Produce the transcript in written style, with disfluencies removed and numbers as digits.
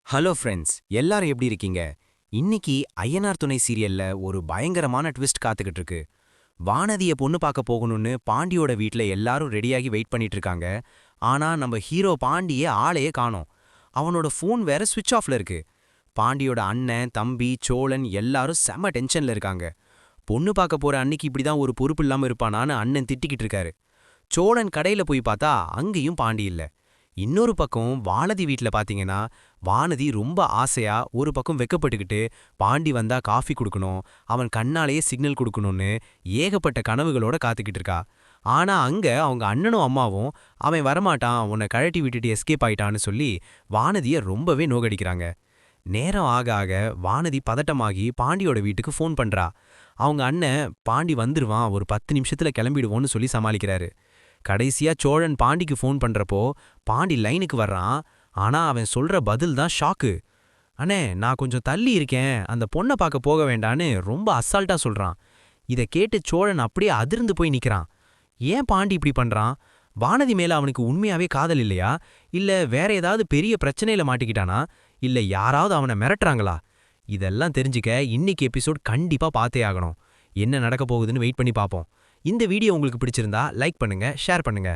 Hello friends, எல்லாரும் எப்படி இருக்கீங்க? இன்னைக்கு ஐயனார் துணை சீரியல்ல ஒரு பயங்கரமான ட்விஸ்ட் காத்துக்கிட்டு இருக்கு. வானதிய பொண்ணு பார்க்க போகணும்னு பாண்டியோட வீட்ல எல்லாரும் ரெடியாகி வெயிட் பண்ணிட்டு இருக்காங்க. ஆனா நம்ம ஹீரோ பாண்டியே ஆளையே காணோம். அவனோட ஃபோன் வேற சுவிட்ச் ஆஃப்ல இருக்கு. பாண்டியோட அண்ணன், தம்பி, சோழன் எல்லாரும் செம டென்ஷன்ல இருக்காங்க. பொண்ணு பார்க்க போற அன்னைக்கு இப்படிதான் ஒரு பொறுப்பு இல்லாம இருப்பானான்னு அண்ணன் திட்டிக்கிட்டு இருக்காரு. சோழன் கடையில போய் பார்த்தா அங்கேயும் பாண்டி இல்ல. இன்னொரு பக்கம் வானதி வீட்ல பாத்தீங்கன்னா, வானதி ரொம்ப ஆசையா ஒரு பக்கம் வெக்கப்பட்டுக்கிட்டு பாண்டி வந்தா காஃபி குடுக்கணும், அவன் கண்ணாலேயே சிக்னல் குடுக்கணும்னு ஏகப்பட்ட கனவுகளோட காத்துக்கிட்டு இருக்கா. ஆனா அங்க அவங்க அண்ணனும் அம்மாவும் அவன் வரமாட்டான், உன்னை கழட்டி விட்டுட்டு எஸ்கேப் ஆயிட்டான்னு சொல்லி வானதிய ரொம்பவே நோகடிக்கிறாங்க. நேரம் ஆக ஆக வானதி பதட்டமாகி பாண்டியோட வீட்டுக்கு ஃபோன் பண்றா. அவங்க அண்ணன் பாண்டி வந்துருவான், ஒரு 10 நிமிஷத்துல கிளம்பிடுவோன்னு சொல்லி சமாளிக்கிறாரு. கடைசியா சோழன் பாண்டிக்கு ஃபோன் பண்றப்போ பாண்டி லைனுக்கு வர்றான். ஆனா அவன் சொல்ற பதில் தான் ஷாக்கு. அண்ணே, நான் கொஞ்சம் தள்ளி இருக்கேன், அந்த பொண்ணை பார்க்க போக வேண்டான்னு ரொம்ப அசால்ட்டா சொல்றான். இத கேட்டு சோழன் அப்படியே அதிர்ந்து போய் நிக்கிறான். ஏன் பாண்டி இப்படி பண்றான்? வானதி மேல அவனுக்கு உண்மையாவே காதல் இல்லையா? இல்ல வேற ஏதாவது பெரிய பிரச்சனையில மாட்டிக்கிட்டானா? இல்ல யாராவது அவனை மிரட்டுறாங்களா? இதெல்லாம் தெரிஞ்சுக்க இன்னைக்கு எபிசோட் கண்டிப்பா பார்த்தே ஆகணும். என்ன நடக்க போகுதுன்னு வெயிட் பண்ணி பார்ப்போம். இந்த வீடியோ உங்களுக்கு பிடிச்சிருந்தா லைக் பண்ணுங்க, ஷேர் பண்ணுங்க.